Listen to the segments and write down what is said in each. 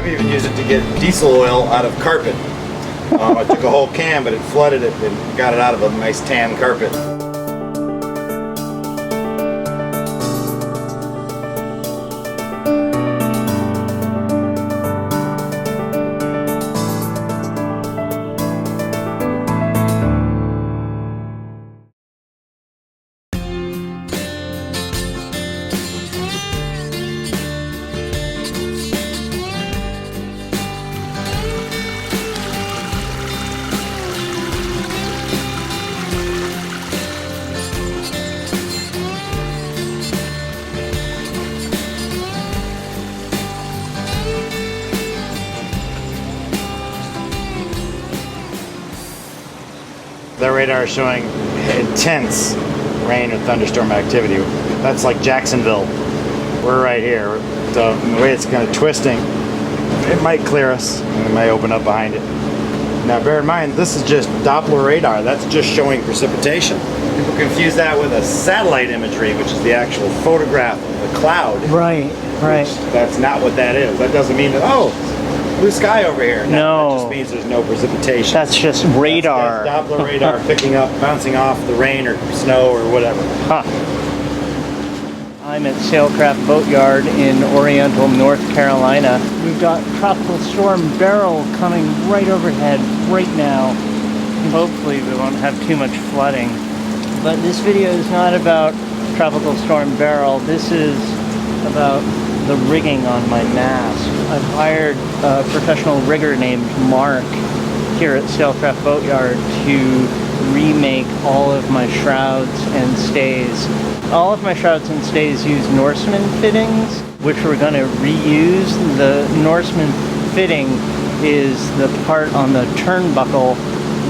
I've even used it to get diesel oil out of carpet. I took a whole can, but it flooded it and got it out of a nice tan carpet. That radar is showing intense rain or thunderstorm activity. That's like Jacksonville. We're right here. So the way it's kind of twisting, it might clear us and it might open up behind it. Now bear in mind, this is just Doppler radar. That's just showing precipitation. People confuse that with a satellite imagery, which is the actual photograph of the cloud. Right, right. That's not what that is. That doesn't mean that, oh, blue sky over here. No. That just means there's no precipitation. That's just radar. That's Doppler radar picking up, bouncing off the rain or snow or whatever. Huh. I'm at Sailcraft Boatyard in Oriental, North Carolina. We've got Tropical Storm Beryl coming right overhead right now. Hopefully we won't have too much flooding. But this video is not about Tropical Storm Beryl. This is about the rigging on my mast. I've hired a professional rigger named Mark here at Sailcraft Boatyard to remake all of my shrouds and stays. All of my shrouds and stays use Norseman fittings, which we're going to reuse. The Norseman fitting is the part on the turnbuckle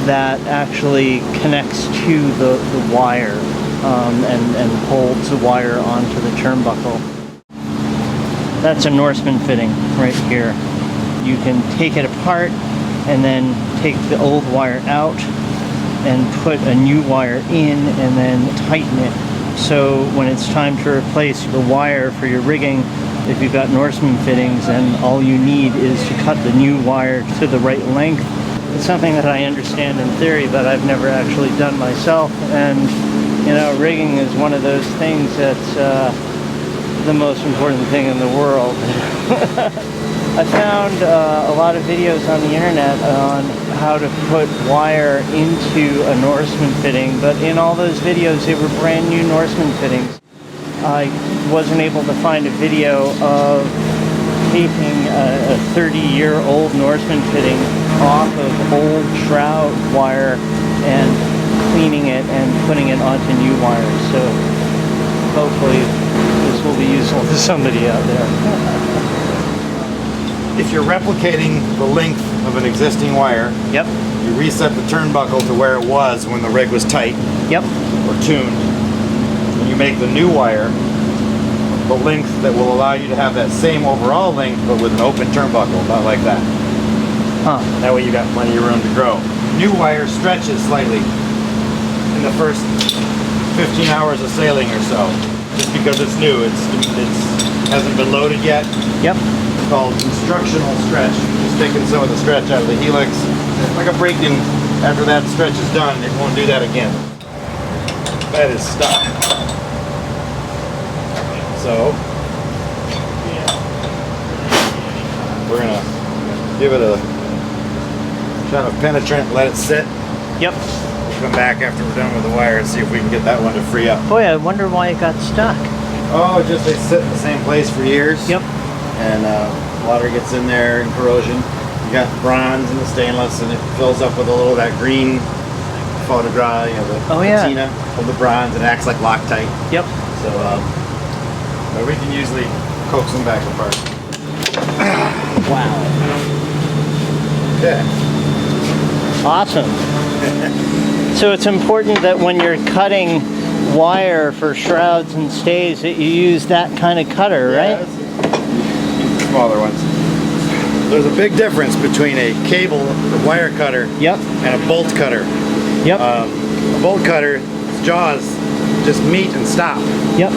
that actually connects to the wire and holds the wire onto the turnbuckle. That's a Norseman fitting right here. You can take it apart and then take the old wire out and put a new wire in and then tighten it. So when it's time to replace the wire for your rigging, if you've got Norseman fittings, then all you need is to cut the new wire to the right length. It's something that I understand in theory, but I've never actually done myself. And you know, rigging is one of those things that's the most important thing in the world. I found a lot of videos on the internet on how to put wire into a Norseman fitting, but in all those videos they were brand new Norseman fittings. I wasn't able to find a video of taking a 30-year-old Norseman fitting off of old shroud wire and cleaning it and putting it onto new wire. So hopefully this will be useful to somebody out there. If you're replicating the length of an existing wire, yep, you reset the turnbuckle to where it was when the rig was tight, yep, or tuned, and you make the new wire the length that will allow you to have that same overall length but with an open turnbuckle, about like that. Huh. That way you got plenty of room to grow. New wire stretches slightly in the first 15 hours of sailing or so, just because it's new. It hasn't been loaded yet. Yep. It's called instructional stretch. Just taking some of the stretch out of the helix. Like a break-in, after that stretch is done, it won't do that again. That is stuck. So we're gonna give it a shot of penetrant, let it sit. Yep. We'll come back after we're done with the wire and see if we can get that one to free up. Boy, I wonder why it got stuck. Oh, just they sit in the same place for years. Yep. And water gets in there and corrosion. You got bronze and the stainless, and it fills up with a little of that green photogras, you know, the patina of the bronze, and it acts like Loctite. Yep. So, but we can usually coax them back apart. Wow. Okay. Awesome. So it's important that when you're cutting wire for shrouds and stays that you use that kind of cutter, right? Use the smaller ones. There's a big difference between a cable wire cutter and a bolt cutter. Yep. A bolt cutter, jaws just meet and stop. Yep.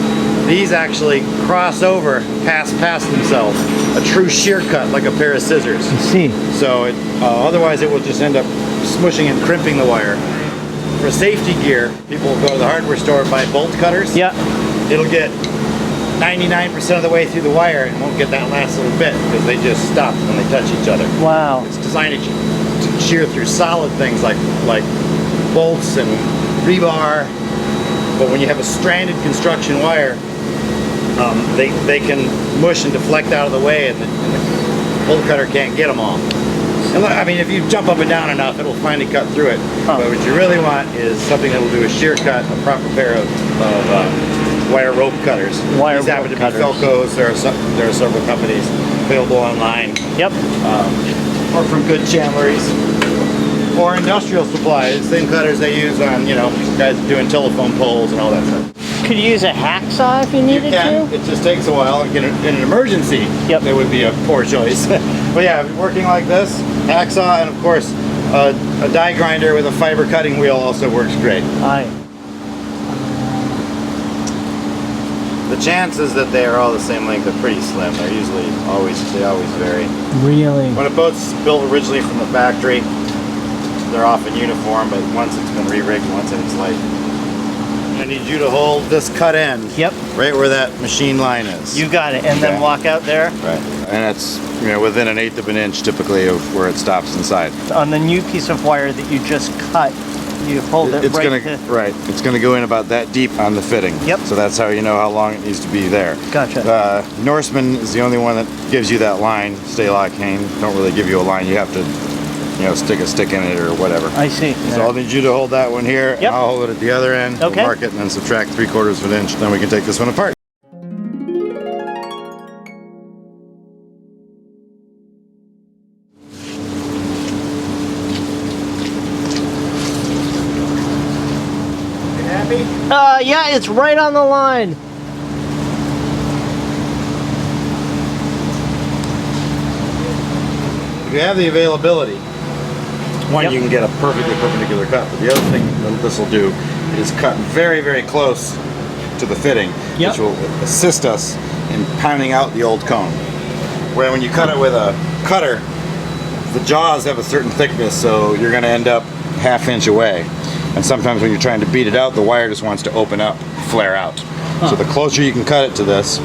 These actually cross over, pass themselves. a true shear cut like a pair of scissors. I see. So otherwise it will just end up smushing and crimping the wire. For safety gear, people will go to the hardware store and buy bolt cutters. Yeah. It'll get 99% of the way through the wire and won't get that last little bit because they just stop when they touch each other. Wow. It's designed to shear through solid things like bolts and rebar. But when you have a stranded construction wire, they can mush and deflect out of the way, and the bolt cutter can't get them all. And look, I mean, if you jump up and down enough, it'll finally cut through it. But what you really want is something that will do a shear cut, a proper pair of wire rope cutters. These happen to be Felcos. There are several companies available online. Yep. Or from good chandleries. Or industrial supplies, same cutters they use on, you know, guys doing telephone poles and all that stuff. Could you use a hacksaw if you needed to? It just takes a while. In an emergency, yep, it would be a poor choice. But yeah, working like this, hacksaw, and of course, a die grinder with a fiber cutting wheel also works great. Aye. The chances that they are all the same length are pretty slim. They're usually always vary. Really? When a boat's built originally from the factory, they're often uniform, but once it's been re-rigged, once it's like, I need you to hold this cut end. Yep. Right where that machine line is. You got it, and then walk out there. Right, and it's, you know, within 1/8 of an inch typically of where it stops inside. On the new piece of wire that you just cut, you hold it It's gonna go in about that deep on the fitting. Yep. So that's how you know how long it needs to be there. Gotcha. Norseman is the only one that gives you that line. Stay-lock cane don't really give you a line. You have to, you know, stick a stick in it or whatever. I see. So I'll need you to hold that one here. Yep. And I'll hold it at the other end. Okay. We'll mark it and then subtract 3/4 of an inch. Then we can take this one apart. You happy? Yeah, it's right on the line. If you have the availability, one, Yep, you can get a perfectly perpendicular cut, but the other thing that this will do is cut very, very close to the fitting, Yep, which will assist us in pounding out the old cone. Where when you cut it with a cutter, the jaws have a certain thickness, so you're going to end up 1/2 inch away. And sometimes when you're trying to beat it out, the wire just wants to open up, flare out. So the closer you can cut it to this,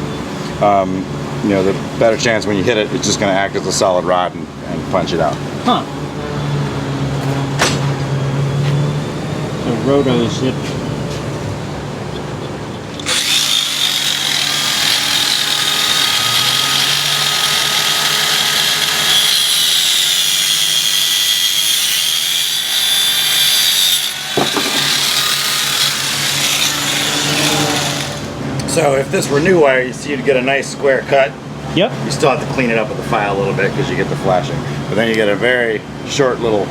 you know, the better chance when you hit it, it's just going to act as a solid rod and punch it out. Huh. The roto zip. So if this were new wire, you see you'd get a nice square cut. Yep. You still have to clean it up with the file a little bit because you get the flashing. But then you get a very short little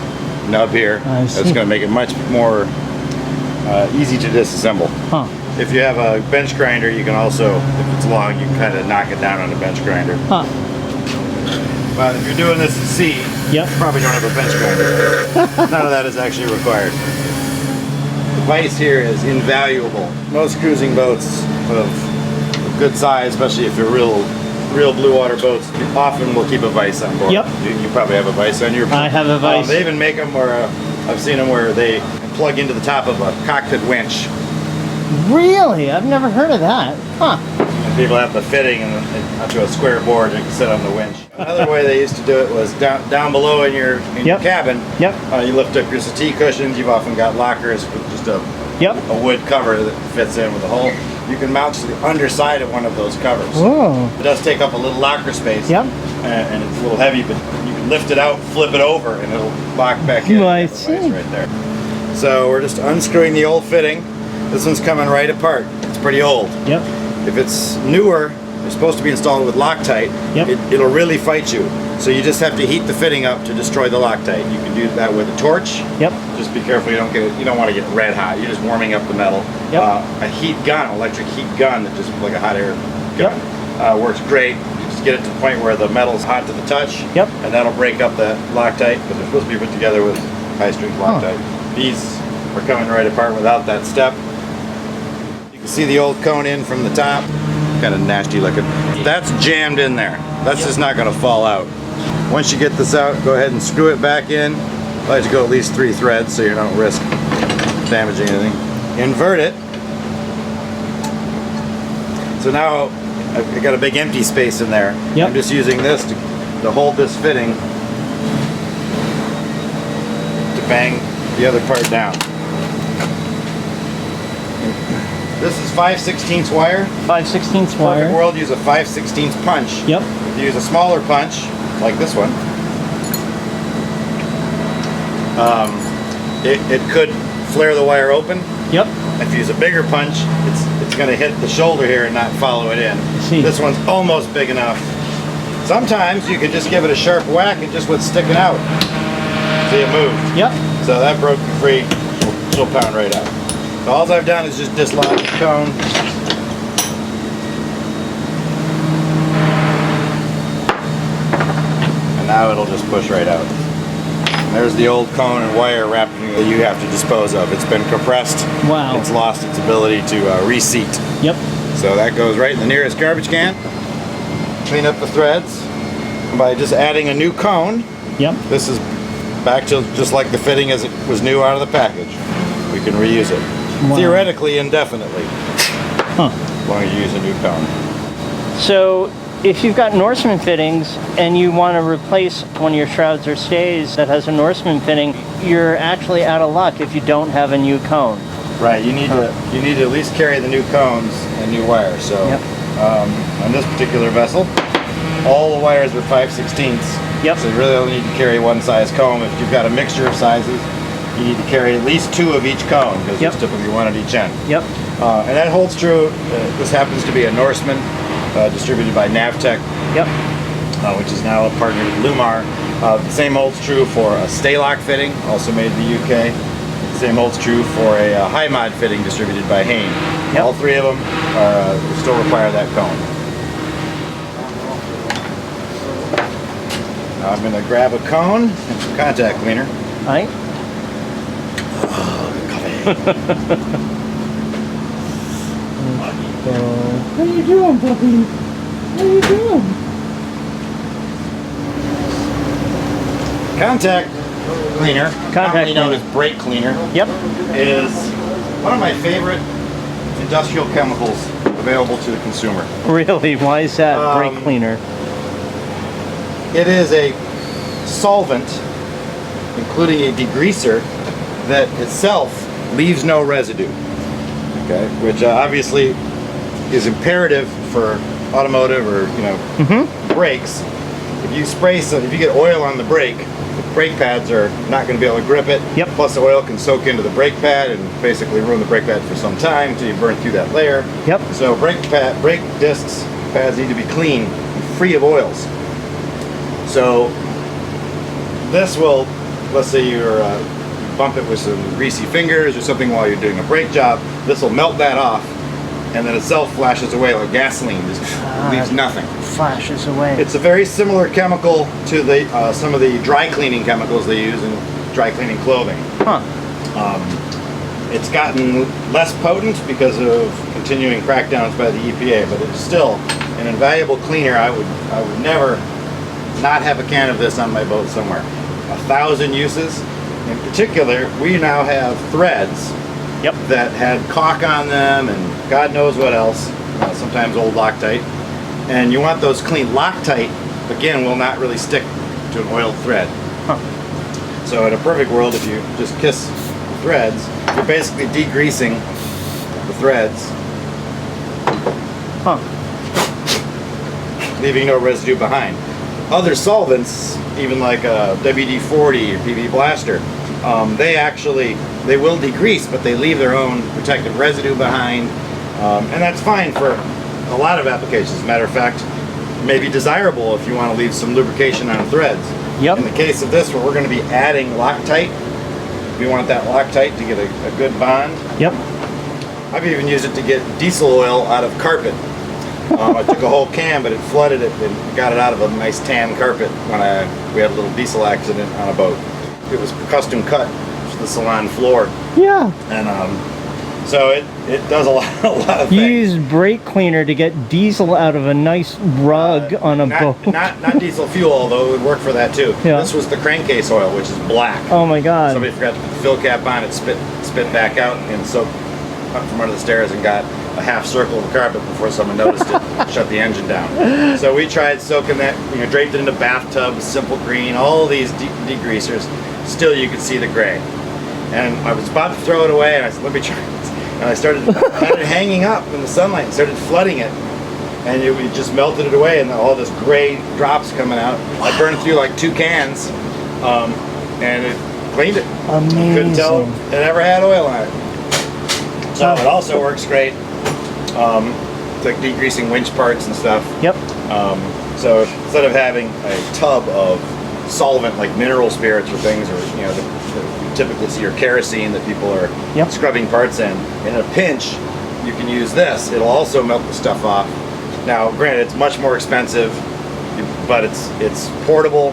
nub here. That's going to make it much more easy to disassemble. Huh. If you have a bench grinder, you can also, if it's long, you can kind of knock it down on a bench grinder. Huh. But if you're doing this at sea, yep, you probably don't have a bench grinder. None of that is actually required. The vise here is invaluable. Most cruising boats of good size, especially if they're real blue water boats, often will keep a vise on board. Yep. You probably have a vise on your boat. I have a vise. They even make them where, I've seen them where they plug into the top of a cockpit winch. Really? I've never heard of that. Huh. And people have the fitting and onto a square board and you can sit on the winch. Another way they used to do it was down below in your cabin. Yep. You lift up your settee cushions. You've often got lockers with just a wood cover that fits in with a hole. You can mount to the underside of one of those covers. Oh. It does take up a little locker space. Yep. And it's a little heavy, but you can lift it out, flip it over, and it'll lock back in. Oh, I see. Right there. So we're just unscrewing the old fitting. This one's coming right apart. It's pretty old. Yep. If it's newer, they're supposed to be installed with Loctite. Yep. It'll really fight you. So you just have to heat the fitting up to destroy the Loctite. You can do that with a torch. Yep. Just be careful you don't want to get red hot. You're just warming up the metal. Yep. A heat gun, electric heat gun that just like a hot air gun, works great. You just get it to the point where the metal's hot to the touch. Yep. And that'll break up the Loctite, but they're supposed to be put together with high strength Loctite. These are coming right apart without that step. You can see the old cone in from the top. Kind of nasty looking. That's jammed in there. That's just not going to fall out. Once you get this out, go ahead and screw it back in. I like to go at least 3 threads so you don't risk damaging anything. Invert it. So now I've got a big empty space in there. Yep. I'm just using this to hold this fitting to bang the other part down. This is 5/16 wire. 5/16 wire. Perfect world, use a 5/16 punch. Yep. If you use a smaller punch, like this one, it could flare the wire open. Yep. If you use a bigger punch, it's going to hit the shoulder here and not follow it in. See. This one's almost big enough. Sometimes you can just give it a sharp whack and just what's sticking out. See, it moved. Yep. So that broke free. She'll pound right out. So all I've done is just dislodge the cone. And now it'll just push right out. And there's the old cone and wire wrapping that you have to dispose of. It's been compressed. Wow. It's lost its ability to reseat. Yep. So that goes right in the nearest garbage can. Clean up the threads by just adding a new cone. Yep. This is back to just like the fitting as it was new out of the package. We can reuse it. Wow. Theoretically, indefinitely. Huh. As long as you use a new cone. So if you've got Norseman fittings and you want to replace one of your shrouds or stays that has a Norseman fitting, you're actually out of luck if you don't have a new cone. Right. You need to at least carry the new cones and new wires. So Yep. On this particular vessel, all the wires are 5/16. Yep. So you really only need to carry one size cone. If you've got a mixture of sizes, you need to carry at least 2 of each cone because Yep. there's typically 1 at each end. Yep. And that holds true. This happens to be a Norseman distributed by Navtech, Yep. which is now a partner with Lumar. The same holds true for a Staylock fitting, also made in the UK. The same holds true for a high mod fitting distributed by Hain. Yep. All 3 of them still require that cone. Now I'm going to grab a cone and some contact cleaner. All right. What are you doing, puppy? What are you doing? Contact cleaner, commonly known cleaner. as brake cleaner, Yep. is one of my favorite industrial chemicals available to the consumer. Really? Why is that brake cleaner? It is a solvent, including a degreaser, that itself leaves no residue. Okay, which obviously is imperative for automotive or brakes. If you spray if you get oil on the brake pads are not going to be able to grip it. Yep. Plus the oil can soak into the brake pad and basically ruin the brake pad for some time until you burn through that layer. Yep. So brake discs pads need to be clean and free of oils. So this will, let's say you're bump it with some greasy fingers or something while you're doing a brake job, this will melt that off and then itself flashes away like gasoline, just leaves nothing. Flashes away. It's a very similar chemical to the some of the dry cleaning chemicals they use in dry cleaning clothing. Huh. It's gotten less potent because of continuing crackdowns by the EPA, but it's still an invaluable cleaner. I would never not have a can of this on my boat somewhere. 1,000 uses. In particular, we now have threads that had caulk on them and God knows what else, sometimes old Loctite. And you want those clean. Loctite, again, will not really stick to an oiled thread. Huh. So in a perfect world, if you just kiss the threads, you're basically degreasing the threads, leaving no residue behind. Other solvents, even like WD-40 or PV Blaster, they will degrease, but they leave their own protective residue behind, and that's fine for a lot of applications. As a matter of fact, it may be desirable if you want to leave some lubrication on threads. Yep. In the case of this, where we're going to be adding Loctite, we want that Loctite to get a good bond. Yep. I've even used it to get diesel oil out of carpet. I took a whole can, but it flooded it and got it out of a nice tan carpet when we had a little diesel accident on a boat. It was custom cut to the salon floor. Yeah. And So it does a lot of You things. use brake cleaner to get diesel out of a nice rug on a boat. Not diesel fuel, although it would work for that too. Yeah. This was the crankcase oil, which is black. Oh my God. Somebody forgot to put the fill cap on it, spit back out, and soaked up from under the stairs and got a half circle of the carpet before someone noticed it, shut the engine down. So we tried soaking that, draped it into bathtubs, simple green, all these degreasers. Still, you could see the gray. And I was about to throw it away, and I said, let me try this. And I had it hanging up in the sunlight and started flooding it. And we just melted it away, and all this gray drops coming out. I burned through like 2 cans, and it cleaned it. Amazing. Couldn't tell it ever had oil on it. So it also works great. It's like degreasing winch parts and stuff. Yep. So instead of having a tub of solvent like mineral spirits or things, or you typically see your kerosene that people are scrubbing parts in a pinch, you can use this. It'll also melt the stuff off. Now, granted, it's much more expensive, but it's portable.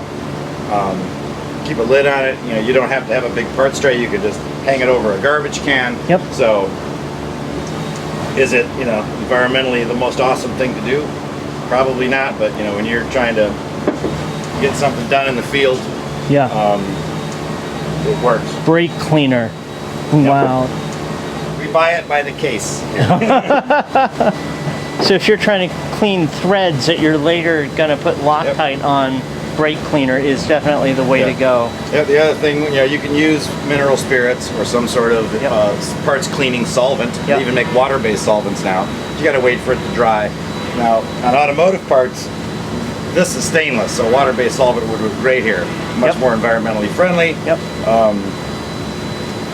Keep a lid on it. You don't have to have a big parts tray. You could just hang it over a garbage can. Yep. So, is it environmentally the most awesome thing to do? Probably not. But when you're trying to get something done in the field, it works. Brake cleaner. Wow. We buy it by the case. So if you're trying to clean threads that you're later gonna put Loctite on, brake cleaner is definitely the way to go. Yeah, the other thing, you can use mineral spirits or some sort of parts cleaning solvent. You can even make water-based solvents now. You got to wait for it to dry. Now, on automotive parts, this is stainless, so water-based solvent would look great here. Much more environmentally friendly.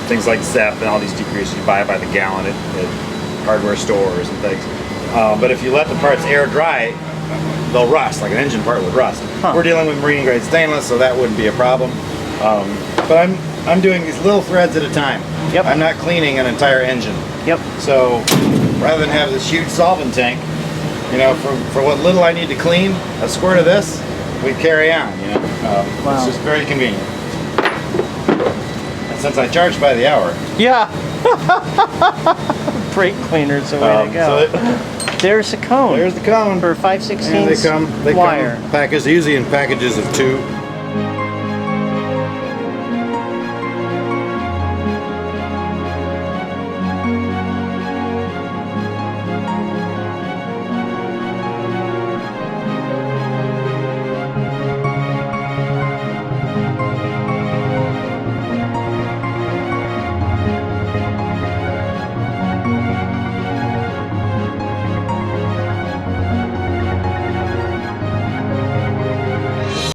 Things like Zep and all these degreasers you buy by the gallon at hardware stores and things. But if you let the parts air dry, they'll rust, like an engine part would rust. We're dealing with marine grade stainless, so that wouldn't be a problem. But I'm doing these little threads at a time. I'm not cleaning an entire engine. So rather than have this huge solvent tank, for what little I need to clean, a squirt of this, we carry on. It's just very convenient. And since I charge by the hour. Brake cleaner's the way to go. There's the cone. There's the cone. For 5/16 They come wire. packaged usually in packages of 2.